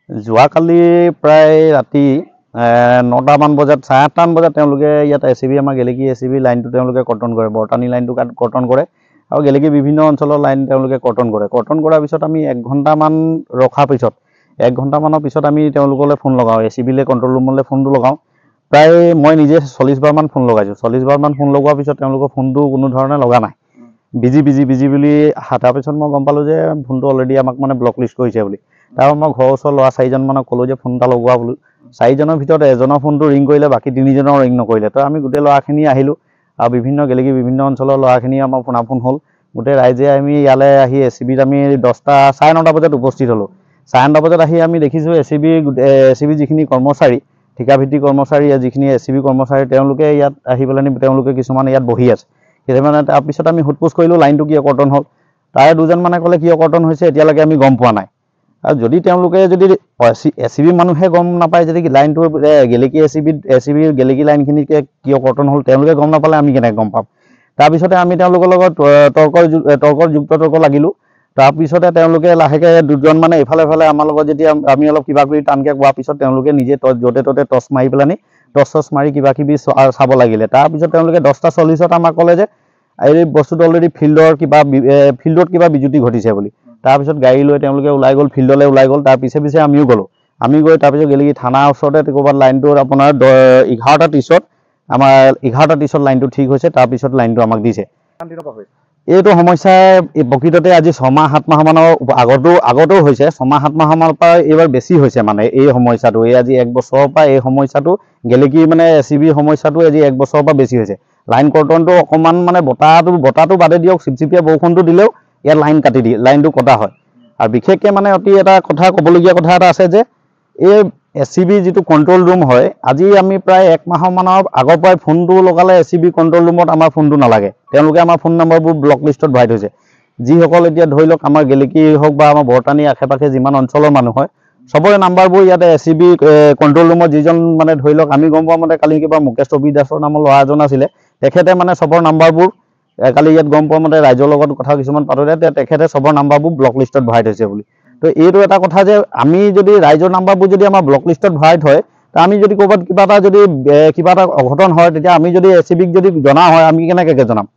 যোৱাকালি প্ৰায় ৰাতি 9টামান বজাত 8:30মান বজাত তেওঁলোকে ইয়াত এচিবি আমাৰ গেলেকী এচিবি লাইনটো তেওঁলোকে কৰ্তন কৰে, বৰতানী লাইনটো কৰ্তন কৰে আৰু গেলেকী বিভিন্ন অঞ্চলৰ লাইন তেওঁলোকে কৰ্তন কৰে। কৰ্তন কৰাৰ পিছত আমি 1 ঘণ্টামান ৰখাৰ পিছত 1 ঘণ্টামানৰ পিছত আমি তেওঁলোকলৈ ফোন লগাওঁ, এচিবিলৈ কণ্ট্ৰল ৰুমলৈ ফোনটো লগাওঁ। প্ৰায় মই নিজে 40 বাৰমান ফোন লগাইছোঁ। 40 বাৰমান ফোন লগোৱাৰ পিছত তেওঁলোকৰ ফোনটো কোনো ধৰণে লগা নাই, বিজি বুলি। তাৰপিছত মই গম পালোঁ যে ফোনটো অলৰেডি আমাক মানে ব্লক লিষ্ট কৰিছে বুলি। তাৰপৰা মই ঘৰৰ ওচৰৰ ল'ৰা 4জনমানক ক'লোঁ যে ফোন এটা লগোৱা বোলো। 4জনৰ ভিতৰত এজনৰ ফোনটো ৰিং কৰিলে, বাকী 3জনৰ ৰিং নকৰিলে। তো আমি গোটেই ল'ৰাখিনি আহিলোঁ আৰু গেলেকী বিভিন্ন অঞ্চলৰ ল'ৰাখিনি আমাৰ ফোনাফোন হ'ল। গোটেই ৰাইজে আমি ইয়ালৈ আহি এচিবিত আমি 9:30 বজাত উপস্থিত হ'লোঁ। 9:30 বজাত আহি আমি দেখিছোঁ এচিবি যিখিনি কৰ্মচাৰী, ঠিকাভিত্তিক কৰ্মচাৰী, যিখিনি এচিবি কৰ্মচাৰী, তেওঁলোকে ইয়াত আহি পেলাই তেওঁলোকে কিছুমান ইয়াত বহি আছে। কিছুমানে তাৰপিছত আমি সোধপোছ কৰিলোঁ লাইনটো কিয় কৰ্তন হ'ল। তাৰে 2জন মানে ক'লে কিয় কৰ্তন হৈছে এতিয়ালৈকে আমি গম পোৱা নাই। আৰু যদি তেওঁলোকে যদি এচিবি মানুহে গম নাপায়, যদি লাইনটো গেলেকী এচিবিৰ গেলেকী লাইনখিনিকে কিয় কৰ্তন হ'ল তেওঁলোকে গম নাপালে আমি কেনেকৈ গম পাম। তাৰপিছতে আমি তেওঁলোকৰ লগত তৰ্ক লাগিলোঁ। তাৰপিছতে তেওঁলোকে লাহেকৈ 2জন মানে ইফালে আমাৰ লগত যেতিয়া আমি অলপ কিবাকিবি টানকৈ কোৱাৰ পিছত তেওঁলোকে নিজে য'তে ত'তে টৰ্চ মাৰি পেলানি টৰ্চ মাৰি কিবাকিবি চাব লাগিলে। তাৰপিছত তেওঁলোকে 10:40 আমাক ক'লে যে এই বস্তুটো অলৰেডি ফিল্ডত কিবা বিজুতি ঘটিছে বুলি। তাৰপিছত গাড়ী লৈ তেওঁলোকে ওলাই গ'ল, ফিল্ডলৈ ওলাই গ'ল। তাৰ পিছে আমিও গ'লোঁ। আমি গৈ তাৰপিছত গেলেকী থানাৰ ওচৰতে ক'ৰবাত লাইনটোত আপোনাৰ 11:30 আমাৰ 11:30 লাইনটো ঠিক হৈছে। তাৰপিছত লাইনটো আমাক দিছে। এইটো সমস্যা প্ৰকৃততে আজি 6-7 মাহমানৰ আগতেও হৈছে। 6-7 মাহমানৰ পৰা এইবাৰ বেছি হৈছে মানে এই সমস্যাটো। আজি 1 বছৰৰ পৰা এই সমস্যাটো গেলেকী মানে এচিবিৰ সমস্যাটো আজি 1 বছৰৰ পৰা বেছি হৈছে। লাইন কৰ্তনটো অকণমান মানে বতাহটো বাদে দিয়ক, চিপচিপীয়া বৰষুণটো দিলেও ইয়াত লাইনটো কটা হয়। আৰু বিশেষকৈ মানে অতি এটা কথা ক'বলগীয়া কথা এটা আছে যে এই এচিবি যিটো কণ্ট্ৰল ৰুম হয়, আজি আমি প্ৰায় 1 মাহমানৰ আগৰ পৰাই ফোনটো লগালে এচিবি কণ্ট্ৰল ৰুমত আমাৰ ফোনটো নালাগে। তেওঁলোকে আমাৰ ফোন নম্বৰবোৰ ব্লক লিষ্টত ভৰাই থৈছে। যিসকল এতিয়া ধৰি লওক আমাৰ গেলেকী হওক বা আমাৰ বৰতানী আশে-পাশে যিমান অঞ্চলৰ মানুহ হয়, চবৰে নাম্বাৰবোৰ ইয়াতে এচিবি কণ্ট্ৰল ৰুমত যিজন মানে ধৰি লওক আমি গম পোৱা মতে কালি কিবা মুকেশ ৰবি দাসৰ নামৰ ল'ৰা এজন আছিলে, তেখেতে মানে চবৰ নাম্বাৰবোৰ কালি ইয়াত গম পোৱা মতে ৰাইজৰ লগত কথা কিছুমান পাতোতে তেখেতে চবৰ নাম্বাৰবোৰ ব্লক লিষ্টত ভৰাই থৈছে বুলি। তো এইটো এটা কথা যে আমি যদি ৰাইজৰ নাম্বাৰবোৰ যদি আমাৰ ব্লক লিষ্টত ভৰাই থয়, তা আমি যদি ক'ৰবাত কিবা এটা অঘটন হয়, তেতিয়া আমি যদি এচিবিক যদি জনা হয়, আমি কেনেকৈ জনাম?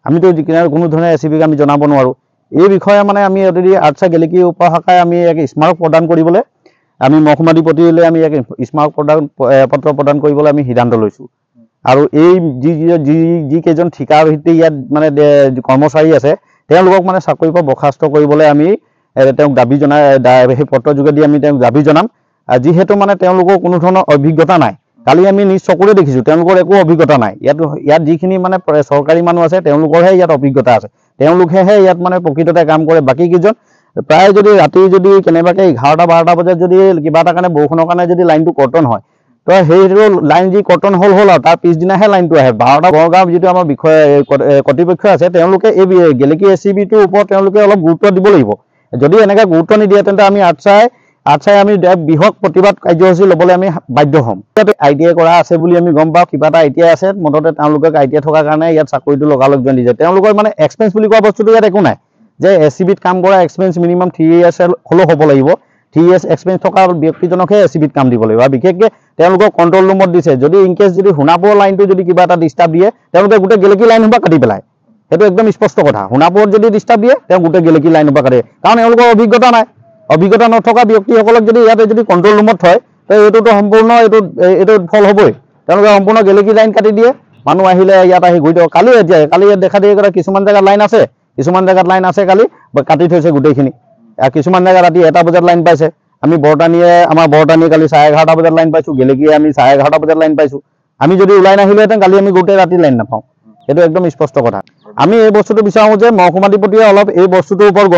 আমিতো কোনো ধৰণে এচিবিক আমি জনাব নোৱাৰোঁ। এই বিষয়ে মানে আমি যদি আৰ্টছা গেলেকী উপশাখাই আমি এক স্মাৰক প্ৰদান কৰিবলৈ, আমি মহকুমাধিপতিলৈ আমি এক স্মাৰক পত্ৰ প্ৰদান কৰিবলৈ আমি সিদ্ধান্ত লৈছোঁ। আৰু এই যিকেইজন ঠিকাভিত্তিক ইয়াত মানে কৰ্মচাৰী আছে, তেওঁলোকক মানে চাকৰিৰ পৰা বৰ্খাস্ত কৰিবলৈ আমি তেওঁক দাবী সেই পত্ৰৰ যোগেদি আমি তেওঁক দাবী জনাম। যিহেতু মানে তেওঁলোকৰ কোনো ধৰণৰ অভিজ্ঞতা নাই। কালি আমি নিজ চকুৰে দেখিছোঁ তেওঁলোকৰ একো অভিজ্ঞতা নাই। ইয়াত যিখিনি মানে চৰকাৰী মানুহ আছে তেওঁলোকৰহে ইয়াত অভিজ্ঞতা আছে, তেওঁলোকেহে ইয়াত মানে প্ৰকৃততে কাম কৰে। বাকীকেইজন প্ৰায় যদি ৰাতি যদি কেনেবাকৈ 11-12 বজাত যদি কিবা এটা কাৰণে বৰষুণৰ কাৰণে যদি লাইনটো কৰ্তন হয়, তো সেইটো লাইন যি কৰ্তন হ'ল আৰু তাৰ পিছদিনাহে লাইনটো আহে। 12টা গড়গাঁও যিটো আমাৰ কৰ্তৃপক্ষ আছে, তেওঁলোকে এই গেলেকী এচিবিটোৰ ওপৰত তেওঁলোকে অলপ গুৰুত্ব দিব লাগিব। যদি এনেকৈ গুৰুত্ব নিদিয়ে তেন্তে আমি আৰ্টছাই আমি বৃহৎ প্ৰতিবাদ কাৰ্যসূচী ল'বলৈ আমি বাধ্য হ'ম। ITI কৰা আছে বুলি আমি গম পাওঁ, কিবা এটা ITI আছে, মুঠতে তেওঁলোকে ITI থকাৰ কাৰণে ইয়াত চাকৰিটো লগালগ জইন দিছে। তেওঁলোকৰ মানে এক্সপেৰিয়েঞ্চ বুলি কোৱা বস্তুটো ইয়াত একো নাই। যে এচিবিত কাম কৰা এক্সপেৰিয়েঞ্চ মিনিমাম 3 years হ'লেও হ'ব লাগিব। 3 years এক্সপেৰিয়েঞ্চ থকা ব্যক্তিজনকহে এচিবিত কাম দিব লাগিব। আৰু বিশেষকৈ তেওঁলোকক কণ্ট্ৰল ৰুমত দিছে। যদি ইনকেছ যদি সোণাপুৰৰ লাইনটো যদি কিবা এটা ডিষ্টাৰ্ব দিয়ে, তেওঁলোকে গোটেই গেলেকী লাইন সোপা কাটি পেলায়। সেইটো একদম স্পষ্ট কথা। সোণাপুৰত যদি ডিষ্টাৰ্ব দিয়ে, তেওঁ গোটেই গেলেকী লাইন সোপা কাটে। কাৰণ এওঁলোকৰ অভিজ্ঞতা নাই। অভিজ্ঞতা নথকা ব্যক্তিসকলক যদি ইয়াতে যদি কণ্ট্ৰল ৰুমত থয়, তো এইটোতো সম্পূৰ্ণ এইটো ফল হ'বই। তেওঁলোকে সম্পূৰ্ণ গেলেকী লাইন কাটি দিয়ে। মানুহ আহিলে ইয়াত আহি ঘূৰি কালি ইয়াত দেখা দিয়ে কিছুমান জেগাত লাইন আছে, কিছুমান জেগাত লাইন আছে কালি কাটি থৈছে গোটেইখিনি। কিছুমান জেগাত ৰাতি 1টা বজাত লাইন পাইছে। আমাৰ বৰতানীয়ে কালি 11:30 বজাত লাইন পাইছোঁ, গেলেকীয়ে আমি 11:30 বজাত লাইন পাইছোঁ। আমি যদি ওলাই নাহিলোহেঁতেন কালি আমি গোটেই ৰাতি লাইন নাপাওঁ। সেইটো একদম স্পষ্ট কথা। আমি এই বস্তুটো বিচাৰোঁ যে মহকুমাধিপতিয়ে অলপ এই বস্তুটোৰ ওপৰত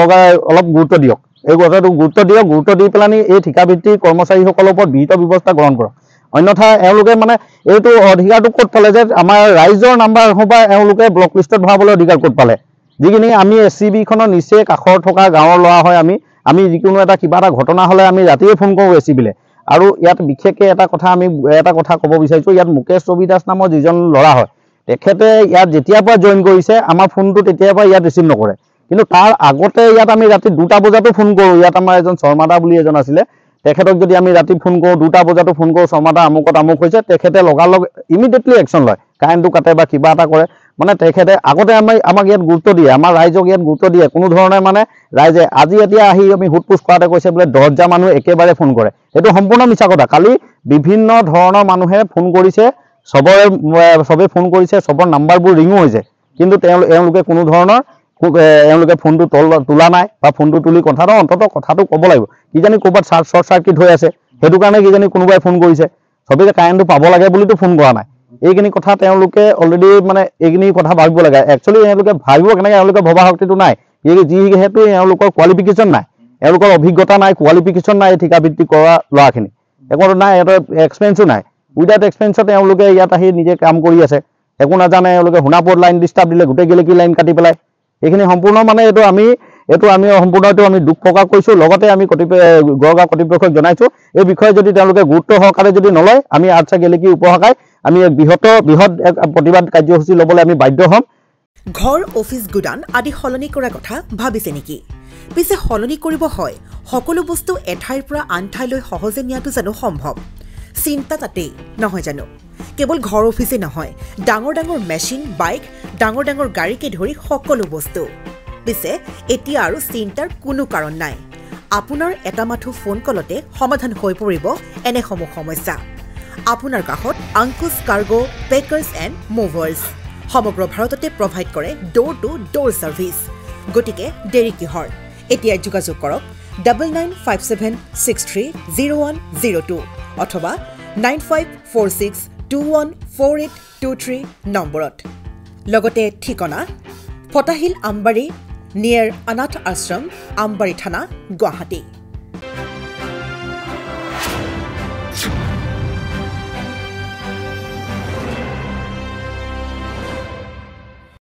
অলপ গুৰুত্ব দিয়ক। এই কথাটো গুৰুত্ব দি পেলানি এই ঠিকাভিত্তিক কৰ্মচাৰীসকলৰ ওপৰত বিহিত ব্যৱস্থা গ্ৰহণ কৰক। অন্যথা এওঁলোকে মানে এইটো অধিকাৰটো ক'ত পালে যে আমাৰ ৰাইজৰ নাম্বাৰ সোপা এওঁলোকে ব্লক লিষ্টত ভৰাবলৈ অধিকাৰ ক'ত পালে? যিখিনি আমি এচিবিখনৰ নিচেই কাষৰ থকা গাঁৱৰ ল'ৰা হয়, আমি যিকোনো কিবা এটা ঘটনা হ'লে আমি ৰাতিয়ে ফোন কৰোঁ এচিবিলে। আৰু ইয়াত বিশেষকৈ এটা কথা ক'ব বিচাৰিছোঁ, ইয়াত মুকেশ ৰবি দাস নামৰ যিজন ল'ৰা হয়, তেখেতে ইয়াত যেতিয়াৰ পৰা জইন কৰিছে আমাৰ ফোনটো তেতিয়াৰ পৰা ইয়াত ৰিচিভ নকৰে। কিন্তু তাৰ আগতে ইয়াত আমি ৰাতি 2টা বজাতো ফোন কৰোঁ। ইয়াত আমাৰ এজন শৰ্মাদা বুলি এজন আছিলে, তেখেতক যদি আমি ৰাতি ফোন কৰোঁ 2টা বজাতো ফোন কৰোঁ শৰ্মাদা আমুকত আমুক হৈছে তেখেতে লগালগ ইমিডিয়েটলি একশ্যন লয় কাৰেণ্টটো কাটে বা কিবা এটা কৰে মানে তেখেতে আগতে আমাক ইয়াত গুৰুত্ব দিয়ে আমাৰ ৰাইজক ইয়াত গুৰুত্ব দিয়ে কোনো ধৰণে মানে ৰাইজে আজি এতিয়া আহি আমি হুটপুচ কৰাতে কৈছে বোলে 10টা মানুহ একেবাৰে ফোন কৰে এইটো সম্পূৰ্ণ মিছা কথা কালি বিভিন্ন ধৰণৰ মানুহে ফোন কৰিছে চবে ফোন কৰিছে চবৰ নাম্বাৰবোৰ ৰিঙো হৈছে কিন্তু তেওঁলোকে কোনো ধৰণৰ এওঁলোকে ফোনটো তোলা নাই বা ফোনটো তুলি কথাটো ক'ব লাগিব কিজানি ক'ৰবাত শ্বৰ্ট চাৰ্কিট হৈ আছে সেইটো কাৰণে কিজানি কোনোবাই ফোন কৰিছে চবেই কাৰেণ্টটো পাব লাগে বুলিতো ফোন কৰা নাই এইখিনি কথা তেওঁলোকে অলৰেডি মানে এইখিনি কথা ভাবিব লাগে একচুৱেলি এওঁলোকে ভাবিব কেনেকৈ এওঁলোকে ভবা শক্তিটো নাই যিহেতু এওঁলোকৰ কোৱালিফিকেশ্যন নাই এওঁলোকৰ অভিজ্ঞতা নাই কোৱালিফিকেশ্যন নাই ঠিকা ভিত্তি কৰা ল'ৰাখিনি একো নাই সিহঁতৰ এক্সপেৰিয়েঞ্চো নাই উইদাউট এক্সপেৰিয়েঞ্চত এওঁলোকে ইয়াত আহি নিজে কাম কৰি আছে একো নাজানে এওঁলোকে সোণাপুৰত লাইন ডিষ্টাৰ্ব দিলে গোটেই গেলেকী লাইন কাটি পেলাই এইখিনি সম্পূৰ্ণ মানে এইটো আমি সম্পূৰ্ণ আমি দুখ প্ৰকাশ কৰিছোঁ লগতে আমি গড়গাঁও কৰ্তৃপক্ষক জনাইছোঁ এই বিষয়ে যদি তেওঁলোকে গুৰুত্ব সহকাৰে যদি নলয় আমি আৰ্টছা গেলেকী উপশাখাই আমি এক বৃহৎ প্ৰতিবাদ কাৰ্যসূচী ল'বলৈ আমি বাধ্য হ'ম ঘৰ অফিচ গুদান আদি সলনি কৰাৰ কথা ভাবিছে নেকি পিছে সলনি কৰিব হয় সকলো বস্তু এঠাইৰ পৰা আন ঠাইলৈ সহজে নিয়াটো জানো সম্ভৱ চিন্তা তাতেই নহয় জানো কেৱল ঘৰ অফিচে নহয় ডাঙৰ ডাঙৰ মেচিন বাইক ডাঙৰ ডাঙৰ গাড়ীকে ধৰি সকলো বস্তু পিছে এতিয়া আৰু চিন্তাৰ কোনো কাৰণ নাই আপোনাৰ এটা মাথো ফোন কলতে সমাধান হৈ পৰিব এনেসমূহ সমস্যা আপোনাৰ কাষত আংকুশ কাৰ্গো পেকাৰ্ছ এণ্ড মুভাৰ্ছ সমগ্ৰ ভাৰততে প্ৰভাইড কৰে ডোৰ টু ডোৰ ছাৰ্ভিচ গতিকে দেৰি কিহৰ এতিয়া যোগাযোগ কৰক 9957630102 অথবা 9546214823 নম্বৰত লগতে ঠিকনা ফটাহিল আমবাৰী নিয়াৰ অনাথ আশ্ৰম আমবাৰী থানা গুৱাহাটী